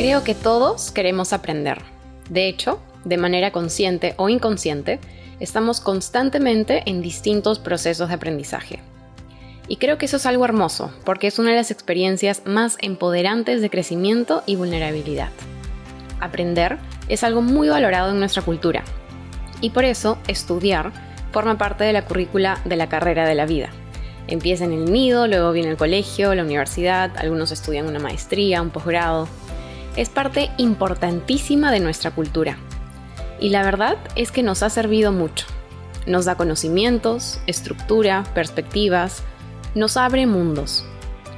Creo que todos queremos aprender. De hecho, de manera consciente o inconsciente, estamos constantemente en distintos procesos de aprendizaje. Y creo que eso es algo hermoso, porque es una de las experiencias más empoderantes de crecimiento y vulnerabilidad. Aprender es algo muy valorado en nuestra cultura, y por eso estudiar forma parte de la currícula de la carrera de la vida. Empieza en el nido, luego viene el colegio, la universidad, algunos estudian una maestría, un posgrado. Es parte importantísima de nuestra cultura. Y la verdad es que nos ha servido mucho. Nos da conocimientos, estructura, perspectivas, nos abre mundos.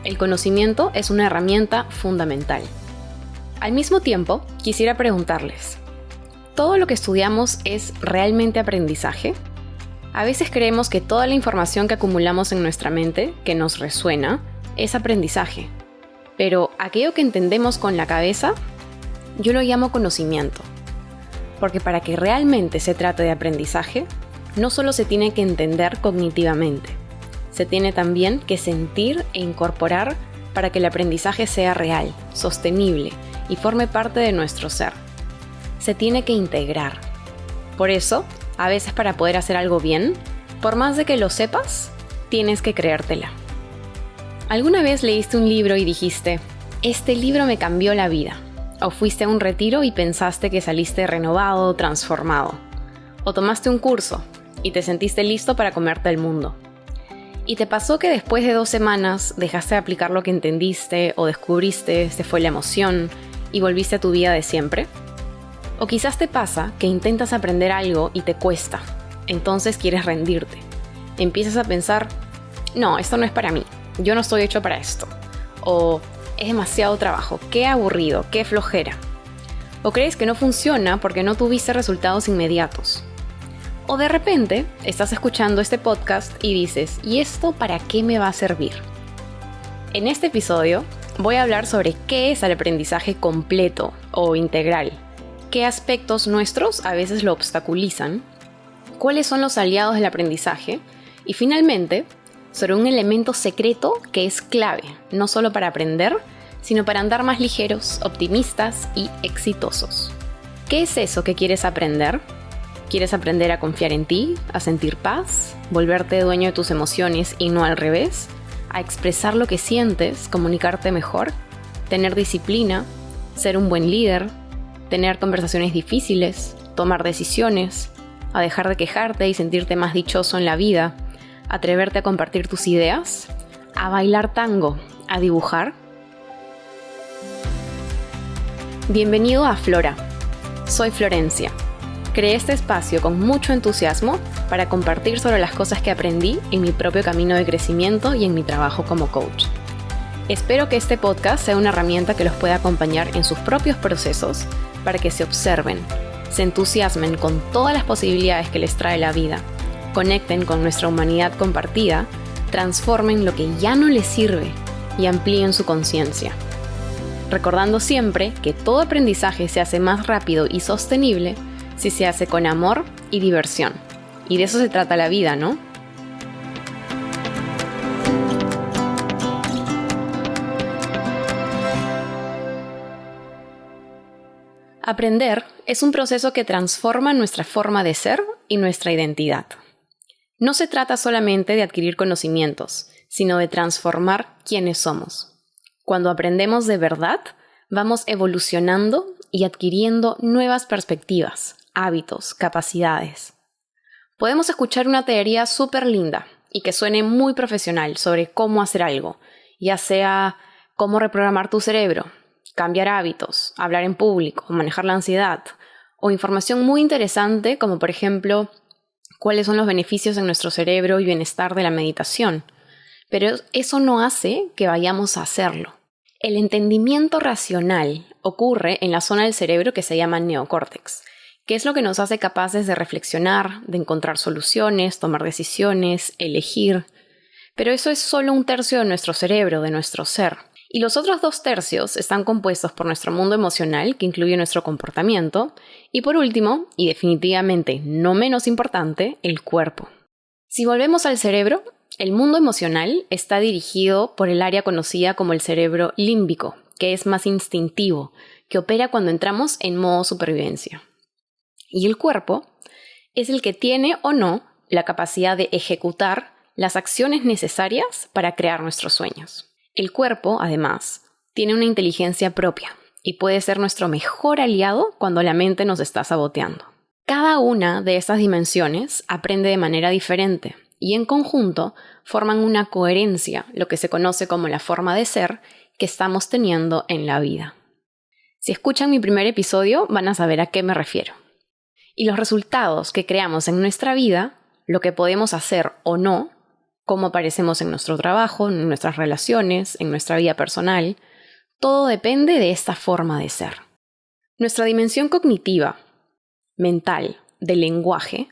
El conocimiento es una herramienta fundamental. Al mismo tiempo, quisiera preguntarles, ¿todo lo que estudiamos es realmente aprendizaje? A veces creemos que toda la información que acumulamos en nuestra mente, que nos resuena, es aprendizaje. Pero aquello que entendemos con la cabeza, yo lo llamo conocimiento. Porque para que realmente se trate de aprendizaje, no solo se tiene que entender cognitivamente, se tiene también que sentir e incorporar para que el aprendizaje sea real, sostenible y forme parte de nuestro ser. Se tiene que integrar. Por eso, a veces para poder hacer algo bien, por más de que lo sepas, tienes que creértela. ¿Alguna vez leíste un libro y dijiste, este libro me cambió la vida? ¿O fuiste a un retiro y pensaste que saliste renovado, transformado? ¿O tomaste un curso y te sentiste listo para comerte el mundo? ¿Y te pasó que después de 2 semanas dejaste de aplicar lo que entendiste o descubriste, se fue la emoción y volviste a tu vida de siempre? O quizás te pasa que intentas aprender algo y te cuesta, entonces quieres rendirte. Empiezas a pensar, no, esto no es para mí. Yo no estoy hecho para esto. O es demasiado trabajo, qué aburrido, qué flojera. O crees que no funciona porque no tuviste resultados inmediatos. O de repente estás escuchando este podcast y dices, ¿y esto para qué me va a servir? En este episodio voy a hablar sobre qué es el aprendizaje completo o integral, qué aspectos nuestros a veces lo obstaculizan, cuáles son los aliados del aprendizaje y finalmente sobre un elemento secreto que es clave, no solo para aprender, sino para andar más ligeros, optimistas y exitosos. ¿Qué es eso que quieres aprender? ¿Quieres aprender a confiar en ti, a sentir paz, volverte dueño de tus emociones y no al revés? ¿A expresar lo que sientes, comunicarte mejor, tener disciplina, ser un buen líder, tener conversaciones difíciles, tomar decisiones, a dejar de quejarte y sentirte más dichoso en la vida, atreverte a compartir tus ideas, a bailar tango, a dibujar? Bienvenido a Flora. Soy Florencia. Creé este espacio con mucho entusiasmo para compartir sobre las cosas que aprendí en mi propio camino de crecimiento y en mi trabajo como coach. Espero que este podcast sea una herramienta que los pueda acompañar en sus propios procesos para que se observen, se entusiasmen con todas las posibilidades que les trae la vida, conecten con nuestra humanidad compartida, transformen lo que ya no les sirve y amplíen su conciencia. Recordando siempre que todo aprendizaje se hace más rápido y sostenible si se hace con amor y diversión. Y de eso se trata la vida, ¿no? Aprender es un proceso que transforma nuestra forma de ser y nuestra identidad. No se trata solamente de adquirir conocimientos, sino de transformar quiénes somos. Cuando aprendemos de verdad, vamos evolucionando y adquiriendo nuevas perspectivas, hábitos, capacidades. Podemos escuchar una teoría súper linda y que suene muy profesional sobre cómo hacer algo, ya sea cómo reprogramar tu cerebro, cambiar hábitos, hablar en público, manejar la ansiedad, o información muy interesante como por ejemplo cuáles son los beneficios en nuestro cerebro y bienestar de la meditación. Pero eso no hace que vayamos a hacerlo. El entendimiento racional ocurre en la zona del cerebro que se llama neocórtex, que es lo que nos hace capaces de reflexionar, de encontrar soluciones, tomar decisiones, elegir. Pero eso es solo 1/3 de nuestro cerebro, de nuestro ser. Y los otros 2/3 están compuestos por nuestro mundo emocional, que incluye nuestro comportamiento, y por último, y definitivamente no menos importante, el cuerpo. Si volvemos al cerebro, el mundo emocional está dirigido por el área conocida como el cerebro límbico, que es más instintivo, que opera cuando entramos en modo supervivencia. Y el cuerpo es el que tiene o no la capacidad de ejecutar las acciones necesarias para crear nuestros sueños. El cuerpo, además, tiene una inteligencia propia y puede ser nuestro mejor aliado cuando la mente nos está saboteando. Cada una de estas dimensiones aprende de manera diferente y en conjunto forman una coherencia, lo que se conoce como la forma de ser que estamos teniendo en la vida. Si escuchan mi primer episodio, van a saber a qué me refiero. Y los resultados que creamos en nuestra vida, lo que podemos hacer o no, cómo aparecemos en nuestro trabajo, en nuestras relaciones, en nuestra vida personal, todo depende de esta forma de ser. Nuestra dimensión cognitiva, mental, del lenguaje,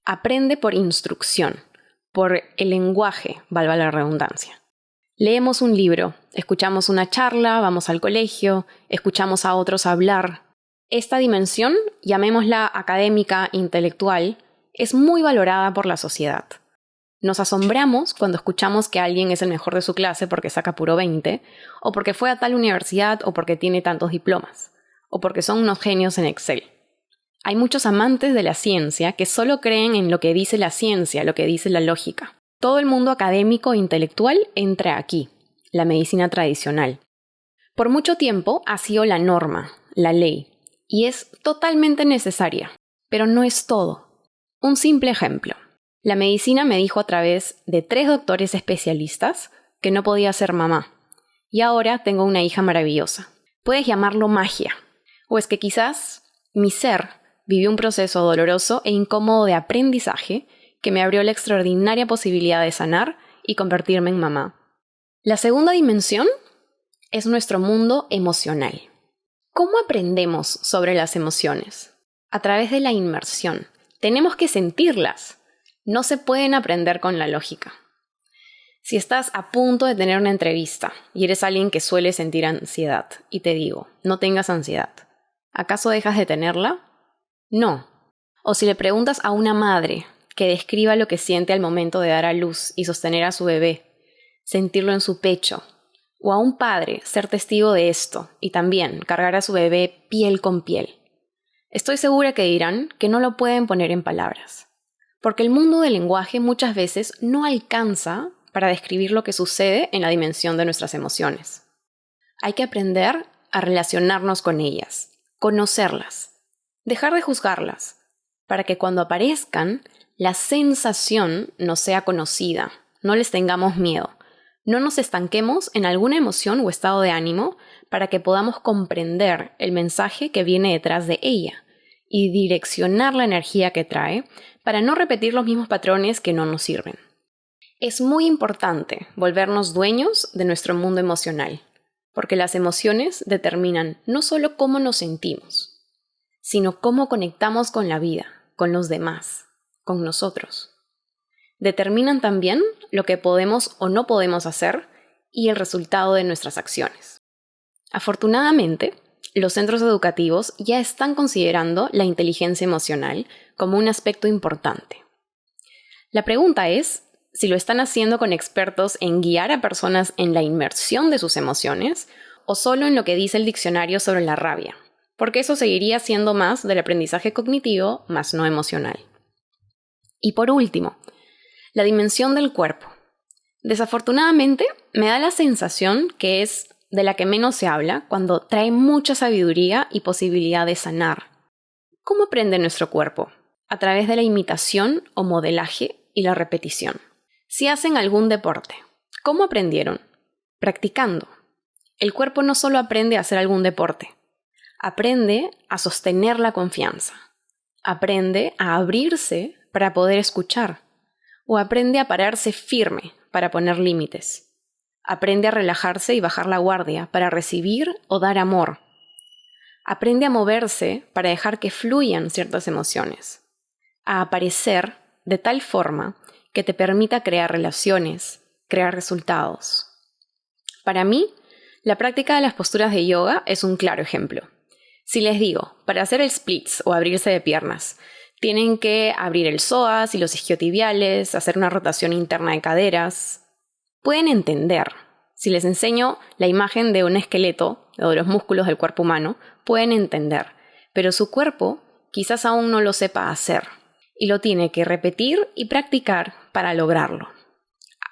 aprende por instrucción, por el lenguaje, valga la redundancia. Leemos un libro, escuchamos una charla, vamos al colegio, escuchamos a otros hablar. Esta dimensión, llamémosla académica, intelectual, es muy valorada por la sociedad. Nos asombramos cuando escuchamos que alguien es el mejor de su clase porque saca puro 20, o porque fue a tal universidad, o porque tiene tantos diplomas, o porque son unos genios en Excel. Hay muchos amantes de la ciencia que solo creen en lo que dice la ciencia, lo que dice la lógica. Todo el mundo académico e intelectual entra aquí, la medicina tradicional. Por mucho tiempo ha sido la norma, la ley, y es totalmente necesaria, pero no es todo. Un simple ejemplo. La medicina me dijo a través de 3 doctores especialistas que no podía ser mamá, y ahora tengo una hija maravillosa. Puedes llamarlo magia, o es que quizás mi ser vivió un proceso doloroso e incómodo de aprendizaje que me abrió la extraordinaria posibilidad de sanar y convertirme en mamá. La segunda dimensión es nuestro mundo emocional. ¿Cómo aprendemos sobre las emociones? A través de la inmersión. Tenemos que sentirlas. No se pueden aprender con la lógica. Si estás a punto de tener una entrevista y eres alguien que suele sentir ansiedad, y te digo, no tengas ansiedad, ¿acaso dejas de tenerla? No. O si le preguntas a una madre que describa lo que siente al momento de dar a luz y sostener a su bebé, sentirlo en su pecho, o a un padre ser testigo de esto y también cargar a su bebé piel con piel. Estoy segura que dirán que no lo pueden poner en palabras, porque el mundo del lenguaje muchas veces no alcanza para describir lo que sucede en la dimensión de nuestras emociones. Hay que aprender a relacionarnos con ellas, conocerlas, dejar de juzgarlas, para que cuando aparezcan, la sensación nos sea conocida, no les tengamos miedo, no nos estanquemos en alguna emoción o estado de ánimo para que podamos comprender el mensaje que viene detrás de ella y direccionar la energía que trae para no repetir los mismos patrones que no nos sirven. Es muy importante volvernos dueños de nuestro mundo emocional, porque las emociones determinan no solo cómo nos sentimos, sino cómo conectamos con la vida, con los demás, con nosotros. Determinan también lo que podemos o no podemos hacer y el resultado de nuestras acciones. Afortunadamente, los centros educativos ya están considerando la inteligencia emocional como un aspecto importante. La pregunta es si lo están haciendo con expertos en guiar a personas en la inmersión de sus emociones o solo en lo que dice el diccionario sobre la rabia, porque eso seguiría siendo más del aprendizaje cognitivo, más no emocional. Y por último, la dimensión del cuerpo. Desafortunadamente, me da la sensación que es de la que menos se habla cuando trae mucha sabiduría y posibilidad de sanar. ¿Cómo aprende nuestro cuerpo? A través de la imitación o modelaje y la repetición. Si hacen algún deporte, ¿cómo aprendieron? Practicando. El cuerpo no solo aprende a hacer algún deporte, aprende a sostener la confianza. Aprende a abrirse para poder escuchar. O aprende a pararse firme para poner límites. Aprende a relajarse y bajar la guardia para recibir o dar amor. Aprende a moverse para dejar que fluyan ciertas emociones. A aparecer de tal forma que te permita crear relaciones, crear resultados. Para mí, la práctica de las posturas de yoga es un claro ejemplo. Si les digo, para hacer el splits o abrirse de piernas, tienen que abrir el psoas y los isquiotibiales, hacer una rotación interna de caderas. Pueden entender, Si les enseño la imagen de un esqueleto o de los músculos del cuerpo humano, pueden entender, pero su cuerpo quizás aún no lo sepa hacer y lo tiene que repetir y practicar para lograrlo.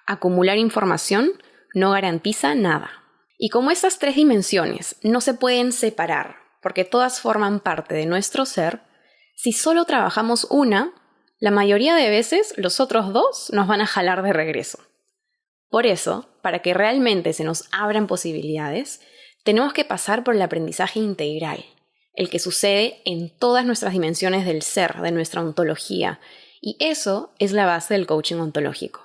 Acumular información no garantiza nada. Y como estas 3 dimensiones no se pueden separar porque todas forman parte de nuestro ser, si solo trabajamos una, la mayoría de veces los otros 2 nos van a jalar de regreso. Por eso, para que realmente se nos abran posibilidades, tenemos que pasar por el aprendizaje integral, el que sucede en todas nuestras dimensiones del ser, de nuestra ontología, y eso es la base del coaching ontológico.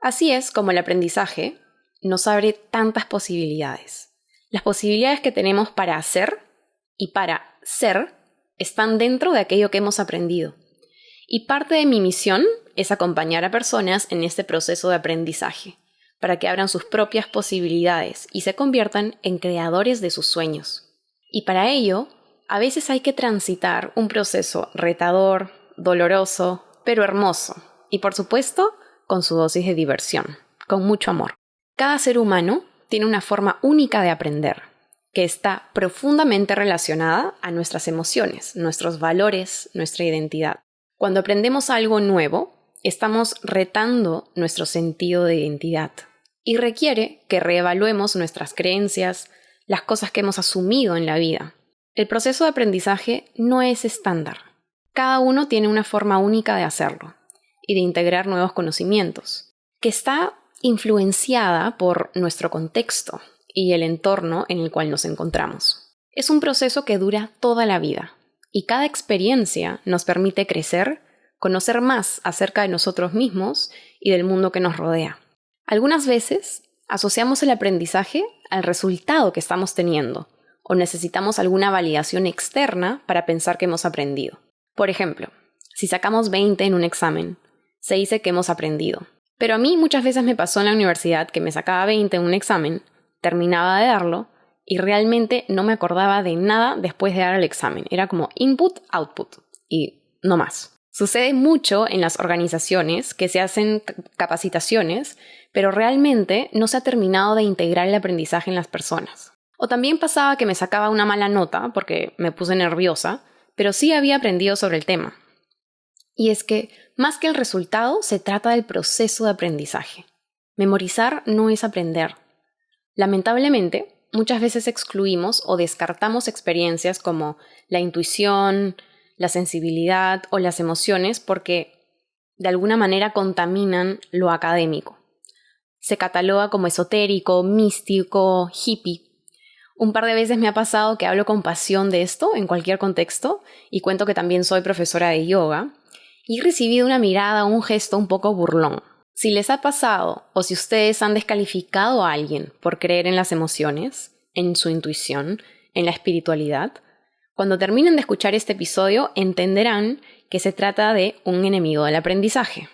Así es como el aprendizaje nos abre tantas posibilidades. Las posibilidades que tenemos para hacer y para ser están dentro de aquello que hemos aprendido. Y parte de mi misión es acompañar a personas en este proceso de aprendizaje, para que abran sus propias posibilidades y se conviertan en creadores de sus sueños. Y para ello, a veces hay que transitar un proceso retador, doloroso, pero hermoso. Y por supuesto, con su dosis de diversión, con mucho amor. Cada ser humano tiene una forma única de aprender, que está profundamente relacionada a nuestras emociones, nuestros valores, nuestra identidad. Cuando aprendemos algo nuevo, estamos retando nuestro sentido de identidad y requiere que reevaluemos nuestras creencias, las cosas que hemos asumido en la vida. El proceso de aprendizaje no es estándar. Cada uno tiene una forma única de hacerlo y de integrar nuevos conocimientos, que está influenciada por nuestro contexto y el entorno en el cual nos encontramos. Es un proceso que dura toda la vida y cada experiencia nos permite crecer, conocer más acerca de nosotros mismos y del mundo que nos rodea. Algunas veces asociamos el aprendizaje al resultado que estamos teniendo o necesitamos alguna validación externa para pensar que hemos aprendido. Por ejemplo, si sacamos 20 en un examen, se dice que hemos aprendido. Pero a mí muchas veces me pasó en la universidad que me sacaba 20 en un examen, terminaba de darlo y realmente no me acordaba de nada después de dar el examen. Era como input, output y no más. Sucede mucho en las organizaciones que se hacen capacitaciones, pero realmente no se ha terminado de integrar el aprendizaje en las personas. O también pasaba que me sacaba una mala nota porque me puse nerviosa, pero sí había aprendido sobre el tema. Y es que, más que el resultado, se trata del proceso de aprendizaje. Memorizar no es aprender. Lamentablemente, muchas veces excluimos o descartamos experiencias como la intuición, la sensibilidad o las emociones porque de alguna manera contaminan lo académico. Se cataloga como esotérico, místico, hippie. Un par de veces me ha pasado que hablo con pasión de esto en cualquier contexto y cuento que también soy profesora de yoga y he recibido una mirada o un gesto un poco burlón. Si les ha pasado o si ustedes han descalificado a alguien por creer en las emociones, en su intuición, en la espiritualidad, cuando terminen de escuchar este episodio entenderán que se trata de un enemigo del aprendizaje.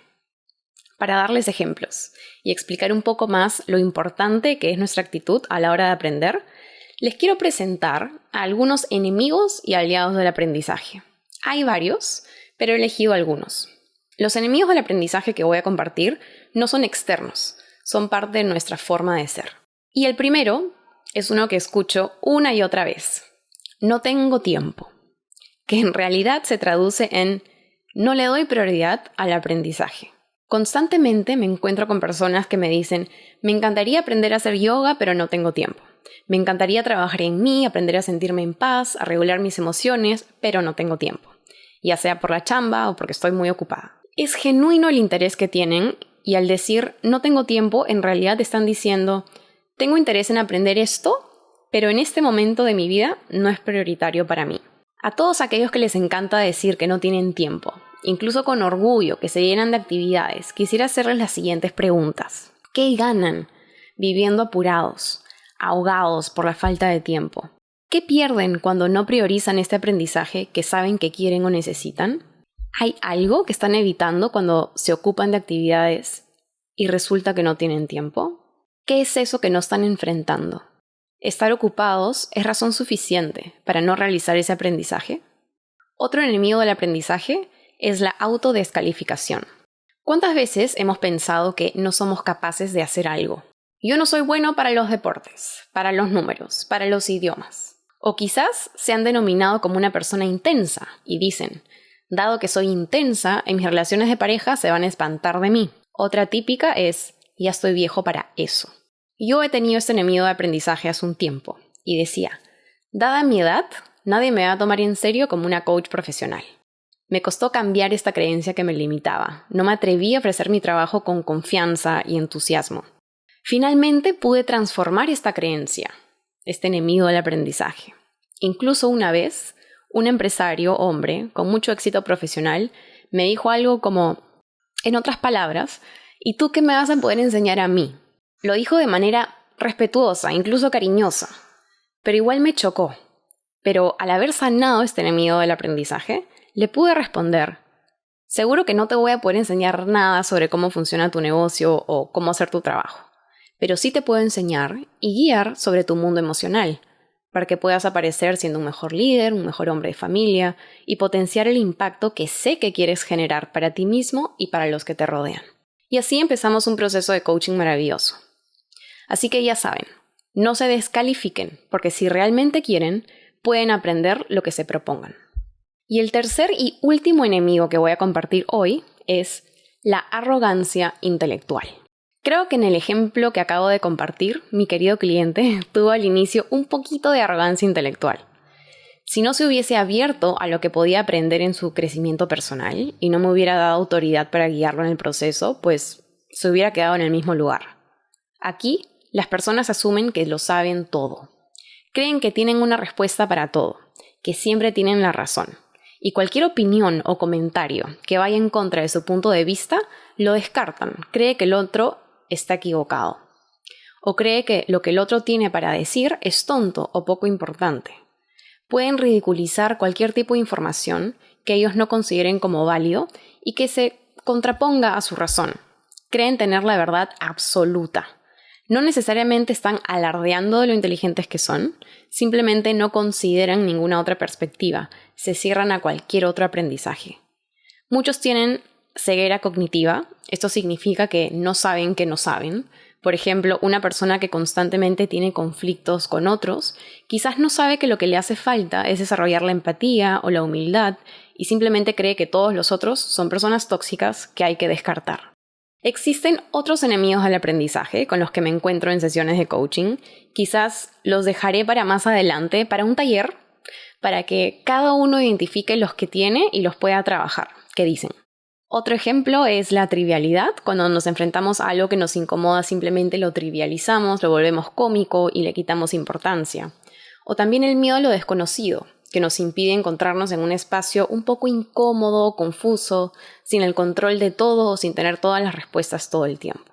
Para darles ejemplos y explicar un poco más lo importante que es nuestra actitud a la hora de aprender, les quiero presentar a algunos enemigos y aliados del aprendizaje. Hay varios, pero he elegido algunos. Los enemigos del aprendizaje que voy a compartir no son externos, son parte de nuestra forma de ser. Y el primero es uno que escucho una y otra vez. No tengo tiempo, que en realidad se traduce en no le doy prioridad al aprendizaje. Constantemente me encuentro con personas que me dicen, me encantaría aprender a hacer yoga, pero no tengo tiempo. Me encantaría trabajar en mí, aprender a sentirme en paz, a regular mis emociones, pero no tengo tiempo. Ya sea por la chamba o porque estoy muy ocupada. Es genuino el interés que tienen y al decir no tengo tiempo, en realidad están diciendo tengo interés en aprender esto, pero en este momento de mi vida no es prioritario para mí. A todos aquellos que les encanta decir que no tienen tiempo, incluso con orgullo, que se llenan de actividades, quisiera hacerles las siguientes preguntas. ¿Qué ganan viviendo apurados, ahogados por la falta de tiempo? ¿Qué pierden cuando no priorizan este aprendizaje que saben que quieren o necesitan? ¿Hay algo que están evitando cuando se ocupan de actividades y resulta que no tienen tiempo? ¿Qué es eso que no están enfrentando? ¿Estar ocupados es razón suficiente para no realizar ese aprendizaje? Otro enemigo del aprendizaje es la autodescalificación. ¿Cuántas veces hemos pensado que no somos capaces de hacer algo? Yo no soy bueno para los deportes, para los números, para los idiomas. O quizás se han denominado como una persona intensa y dicen, dado que soy intensa, en mis relaciones de pareja se van a espantar de mí. Otra típica es, ya estoy viejo para eso. Yo he tenido este enemigo de aprendizaje hace un tiempo y decía, dada mi edad, nadie me va a tomar en serio como una coach profesional. Me costó cambiar esta creencia que me limitaba. No me atreví a ofrecer mi trabajo con confianza y entusiasmo. Finalmente pude transformar esta creencia, este enemigo del aprendizaje. Incluso una vez, un empresario, hombre, con mucho éxito profesional, me dijo algo como, en otras palabras, ¿y tú qué me vas a poder enseñar a mí? Lo dijo de manera respetuosa, incluso cariñosa, pero igual me chocó. Pero al haber sanado este enemigo del aprendizaje, le pude responder, seguro que no te voy a poder enseñar nada sobre cómo funciona tu negocio o cómo hacer tu trabajo, pero sí te puedo enseñar y guiar sobre tu mundo emocional, para que puedas aparecer siendo un mejor líder, un mejor hombre de familia y potenciar el impacto que sé que quieres generar para ti mismo y para los que te rodean. Y así empezamos un proceso de coaching maravilloso. Así que ya saben, no se descalifiquen, porque si realmente quieren, pueden aprender lo que se propongan. Y el tercer y último enemigo que voy a compartir hoy es la arrogancia intelectual. Creo que en el ejemplo que acabo de compartir, mi querido cliente tuvo al inicio un poquito de arrogancia intelectual. Si no se hubiese abierto a lo que podía aprender en su crecimiento personal y no me hubiera dado autoridad para guiarlo en el proceso, pues se hubiera quedado en el mismo lugar. Aquí, las personas asumen que lo saben todo. Creen que tienen una respuesta para todo, que siempre tienen la razón. Y cualquier opinión o comentario que vaya en contra de su punto de vista, lo descartan. Cree que el otro está equivocado. O cree que lo que el otro tiene para decir es tonto o poco importante. Pueden ridiculizar cualquier tipo de información que ellos no consideren como válido y que se contraponga a su razón. Creen tener la verdad absoluta. No necesariamente están alardeando de lo inteligentes que son, simplemente no consideran ninguna otra perspectiva, se cierran a cualquier otro aprendizaje. Muchos tienen ceguera cognitiva, esto significa que no saben que no saben. Por ejemplo, una persona que constantemente tiene conflictos con otros, quizás no sabe que lo que le hace falta es desarrollar la empatía o la humildad y simplemente cree que todos los otros son personas tóxicas que hay que descartar. Existen otros enemigos del aprendizaje con los que me encuentro en sesiones de coaching. Quizás los dejaré para más adelante, para un taller, para que cada uno identifique los que tiene y los pueda trabajar. ¿Qué dicen? Otro ejemplo es la trivialidad. Cuando nos enfrentamos a algo que nos incomoda, simplemente lo trivializamos, lo volvemos cómico y le quitamos importancia. O también el miedo a lo desconocido, que nos impide encontrarnos en un espacio un poco incómodo, confuso, sin el control de todo o sin tener todas las respuestas todo el tiempo.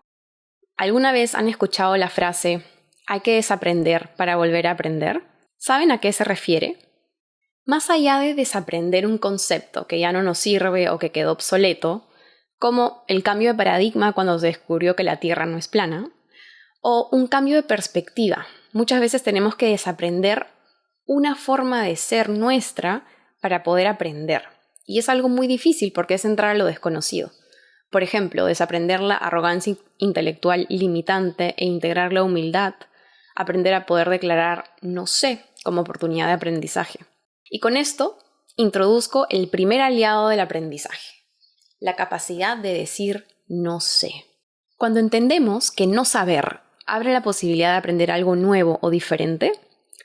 ¿Alguna vez han escuchado la frase «hay que desaprender para volver a aprender»? ¿Saben a qué se refiere? Más allá de desaprender un concepto que ya no nos sirve o que quedó obsoleto, como el cambio de paradigma cuando se descubrió que la Tierra no es plana, o un cambio de perspectiva. Muchas veces tenemos que desaprender una forma de ser nuestra para poder aprender. Y es algo muy difícil porque es entrar a lo desconocido. Por ejemplo, desaprender la arrogancia intelectual limitante e integrar la humildad, aprender a poder declarar no sé como oportunidad de aprendizaje. Y con esto introduzco el primer aliado del aprendizaje, la capacidad de decir no sé. Cuando entendemos que no saber abre la posibilidad de aprender algo nuevo o diferente,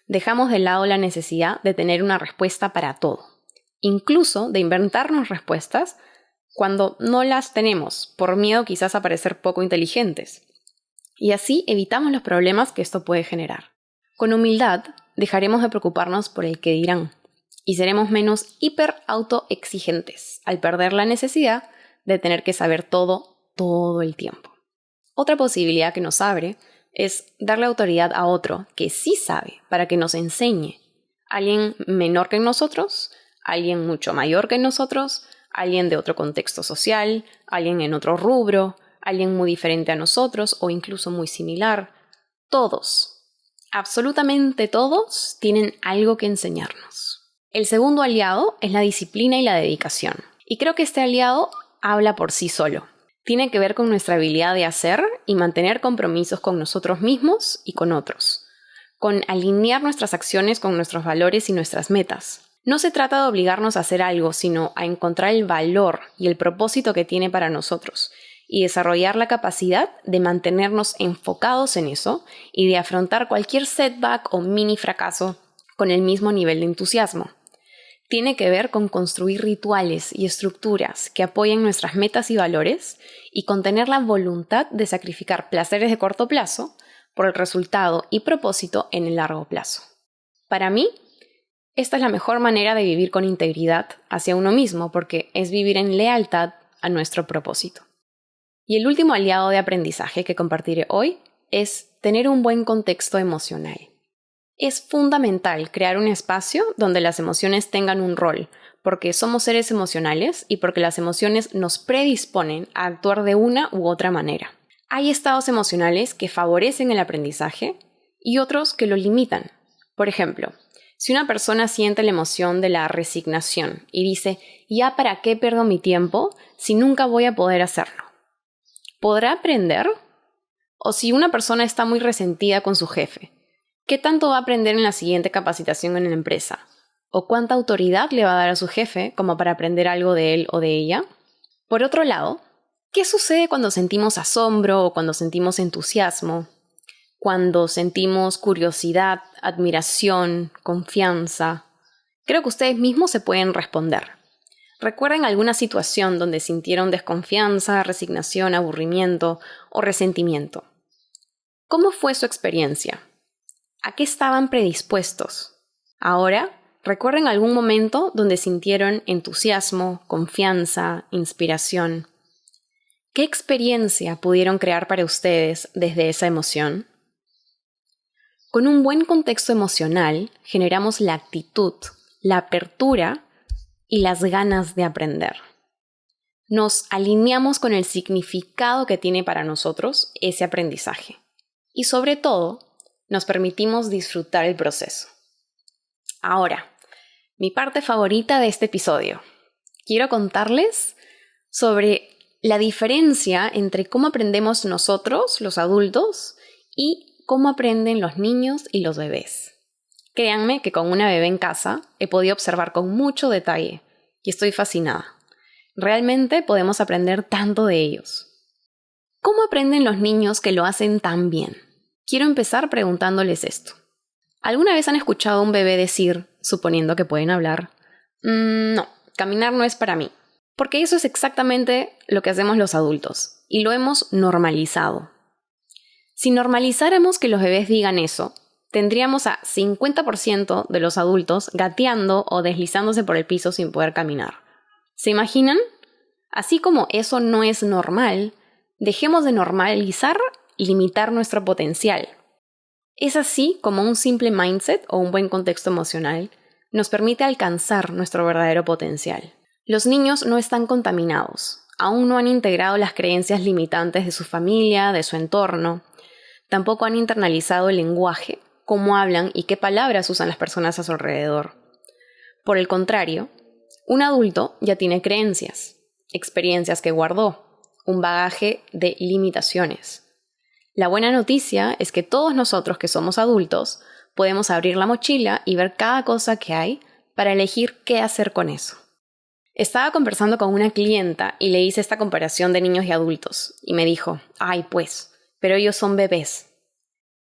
dejamos de lado la necesidad de tener una respuesta para todo, incluso de inventarnos respuestas cuando no las tenemos, por miedo quizás a parecer poco inteligentes. Y así evitamos los problemas que esto puede generar. Con humildad, dejaremos de preocuparnos por el que dirán y seremos menos hiper autoexigentes al perder la necesidad de tener que saber todo el tiempo. Otra posibilidad que nos abre es darle autoridad a otro que sí sabe para que nos enseñe. Alguien menor que nosotros, alguien mucho mayor que nosotros, alguien de otro contexto social, alguien en otro rubro, alguien muy diferente a nosotros o incluso muy similar. Todos, absolutamente todos, tienen algo que enseñarnos. El segundo aliado es la disciplina y la dedicación. Y creo que este aliado habla por sí solo. Tiene que ver con nuestra habilidad de hacer y mantener compromisos con nosotros mismos y con otros, con alinear nuestras acciones con nuestros valores y nuestras metas. No se trata de obligarnos a hacer algo, sino a encontrar el valor y el propósito que tiene para nosotros y desarrollar la capacidad de mantenernos enfocados en eso y de afrontar cualquier setback o mini fracaso con el mismo nivel de entusiasmo. Tiene que ver con construir rituales y estructuras que apoyen nuestras metas y valores y con tener la voluntad de sacrificar placeres de corto plazo por el resultado y propósito en el largo plazo. Para mí, esta es la mejor manera de vivir con integridad hacia uno mismo porque es vivir en lealtad a nuestro propósito. Y el último aliado de aprendizaje que compartiré hoy es tener un buen contexto emocional. Es fundamental crear un espacio donde las emociones tengan un rol, porque somos seres emocionales y porque las emociones nos predisponen a actuar de una u otra manera. Hay estados emocionales que favorecen el aprendizaje y otros que lo limitan. Por ejemplo, si una persona siente la emoción de la resignación y dice, ¿ya para qué pierdo mi tiempo si nunca voy a poder hacerlo? ¿Podrá aprender? O si una persona está muy resentida con su jefe, ¿qué tanto va a aprender en la siguiente capacitación en la empresa? ¿O cuánta autoridad le va a dar a su jefe como para aprender algo de él o de ella? Por otro lado, ¿qué sucede cuando sentimos asombro o cuando sentimos entusiasmo? Cuando sentimos curiosidad, admiración, confianza. Creo que ustedes mismos se pueden responder. ¿Recuerdan alguna situación donde sintieron desconfianza, resignación, aburrimiento o resentimiento? ¿Cómo fue su experiencia? ¿A qué estaban predispuestos? Ahora, ¿recuerdan algún momento donde sintieron entusiasmo, confianza, inspiración? ¿Qué experiencia pudieron crear para ustedes desde esa emoción? Con un buen contexto emocional, generamos la actitud, la apertura y las ganas de aprender. Nos alineamos con el significado que tiene para nosotros ese aprendizaje. Y sobre todo, nos permitimos disfrutar el proceso. Ahora, mi parte favorita de este episodio. Quiero contarles sobre la diferencia entre cómo aprendemos nosotros, los adultos, y cómo aprenden los niños y los bebés. Créanme que con una bebé en casa he podido observar con mucho detalle y estoy fascinada. Realmente podemos aprender tanto de ellos. ¿Cómo aprenden los niños que lo hacen tan bien? Quiero empezar preguntándoles esto. ¿Alguna vez han escuchado a un bebé decir, suponiendo que pueden hablar, no, caminar no es para mí? Porque eso es exactamente lo que hacemos los adultos y lo hemos normalizado. Si normalizáramos que los bebés digan eso, tendríamos a 50% de los adultos gateando o deslizándose por el piso sin poder caminar. ¿Se imaginan? Así como eso no es normal, dejemos de normalizar y limitar nuestro potencial. Es así como un simple mindset o un buen contexto emocional nos permite alcanzar nuestro verdadero potencial. Los niños no están contaminados, aún no han integrado las creencias limitantes de su familia, de su entorno, tampoco han internalizado el lenguaje, cómo hablan y qué palabras usan las personas a su alrededor. Por el contrario, un adulto ya tiene creencias, experiencias que guardó, un bagaje de limitaciones. La buena noticia es que todos nosotros que somos adultos podemos abrir la mochila y ver cada cosa que hay para elegir qué hacer con eso. Estaba conversando con una clienta y le hice esta comparación de niños y adultos y me dijo, ay pues, pero ellos son bebés.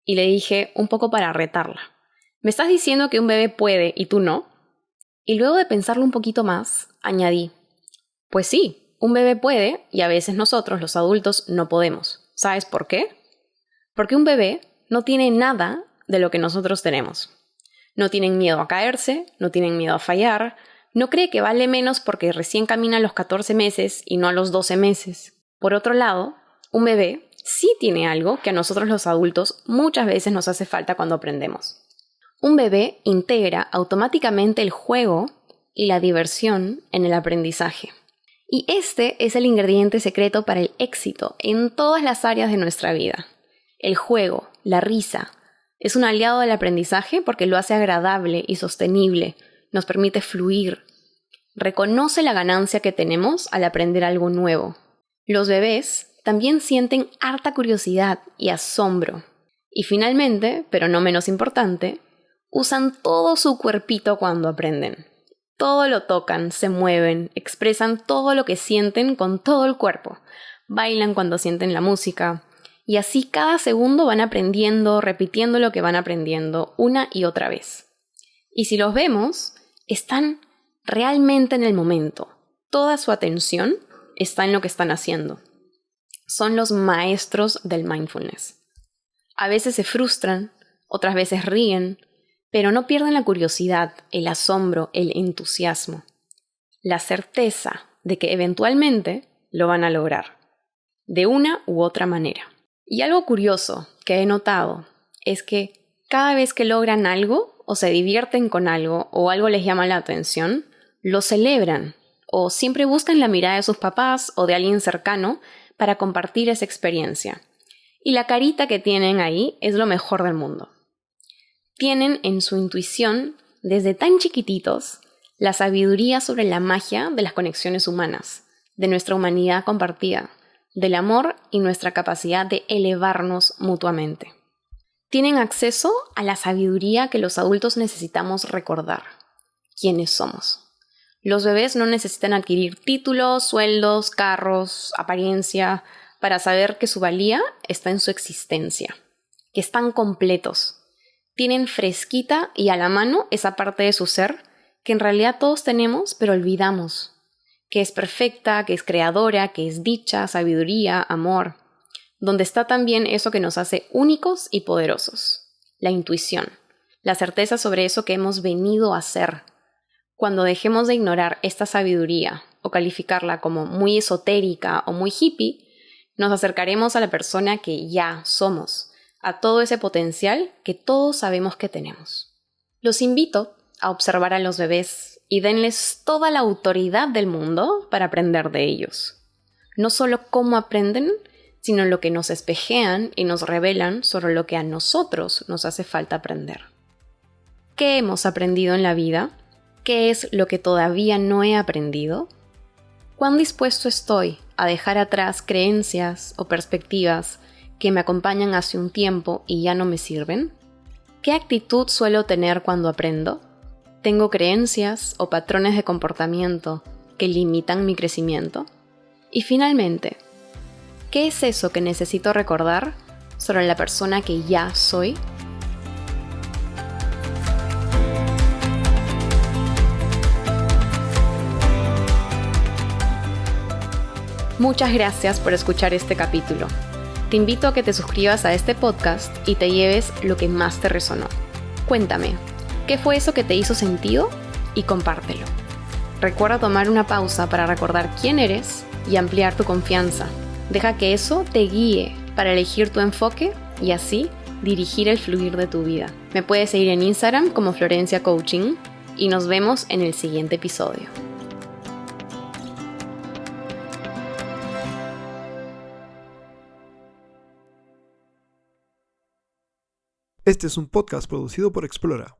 Y le dije, un poco para retarla, ¿me estás diciendo que un bebé puede y tú no? Y luego de pensarlo un poquito más, añadí, pues sí, un bebé puede y a veces nosotros, los adultos, no podemos. ¿Sabes por qué? Porque un bebé no tiene nada de lo que nosotros tenemos. No tienen miedo a caerse, no tienen miedo a fallar, no cree que vale menos porque recién camina a los 14 meses y no a los 12 meses. Por otro lado, un bebé sí tiene algo que a nosotros los adultos muchas veces nos hace falta cuando aprendemos. Un bebé integra automáticamente el juego y la diversión en el aprendizaje. Y este es el ingrediente secreto para el éxito en todas las áreas de nuestra vida. El juego, la risa, es un aliado del aprendizaje porque lo hace agradable y sostenible, nos permite fluir. Reconoce la ganancia que tenemos al aprender algo nuevo. Los bebés también sienten harta curiosidad y asombro. Y finalmente, pero no menos importante, usan todo su cuerpito cuando aprenden. Todo lo tocan, se mueven, expresan todo lo que sienten con todo el cuerpo. Bailan cuando sienten la música. Y así cada segundo van aprendiendo, repitiendo lo que van aprendiendo una y otra vez. Y si los vemos, están realmente en el momento. Toda su atención está en lo que están haciendo. Son los maestros del mindfulness. A veces se frustran, otras veces ríen, pero no pierden la curiosidad, el asombro, el entusiasmo. La certeza de que eventualmente lo van a lograr, de una u otra manera. Y algo curioso que he notado es que cada vez que logran algo o se divierten con algo o algo les llama la atención, lo celebran o siempre buscan la mirada de sus papás o de alguien cercano para compartir esa experiencia. Y la carita que tienen ahí es lo mejor del mundo. Tienen en su intuición, desde tan chiquititos, la sabiduría sobre la magia de las conexiones humanas, de nuestra humanidad compartida, del amor y nuestra capacidad de elevarnos mutuamente. Tienen acceso a la sabiduría que los adultos necesitamos recordar, quiénes somos. Los bebés no necesitan adquirir títulos, sueldos, carros, apariencia, para saber que su valía está en su existencia, que están completos. Tienen fresquita y a la mano esa parte de su ser que en realidad todos tenemos, pero olvidamos. Que es perfecta, que es creadora, que es dicha, sabiduría, amor. Donde está también eso que nos hace únicos y poderosos. La intuición, la certeza sobre eso que hemos venido a ser. Cuando dejemos de ignorar esta sabiduría o calificarla como muy esotérica o muy hippie, nos acercaremos a la persona que ya somos, a todo ese potencial que todos sabemos que tenemos. Los invito a observar a los bebés y denles toda la autoridad del mundo para aprender de ellos. No solo cómo aprenden, sino lo que nos espejean y nos revelan sobre lo que a nosotros nos hace falta aprender. ¿Qué hemos aprendido en la vida? ¿Qué es lo que todavía no he aprendido? ¿Cuán dispuesto estoy a dejar atrás creencias o perspectivas que me acompañan hace un tiempo y ya no me sirven? ¿Qué actitud suelo tener cuando aprendo? ¿Tengo creencias o patrones de comportamiento que limitan mi crecimiento? Y finalmente, ¿qué es eso que necesito recordar sobre la persona que ya soy? Muchas gracias por escuchar este capítulo. Te invito a que te suscribas a este podcast y te lleves lo que más te resonó. Cuéntame, ¿qué fue eso que te hizo sentido? Y compártelo. Recuerda tomar una pausa para recordar quién eres y ampliar tu confianza. Deja que eso te guíe para elegir tu enfoque y así dirigir el fluir de tu vida. Me puedes seguir en Instagram como Florencia Coaching y nos vemos en el siguiente episodio. Este es un podcast producido por Explora.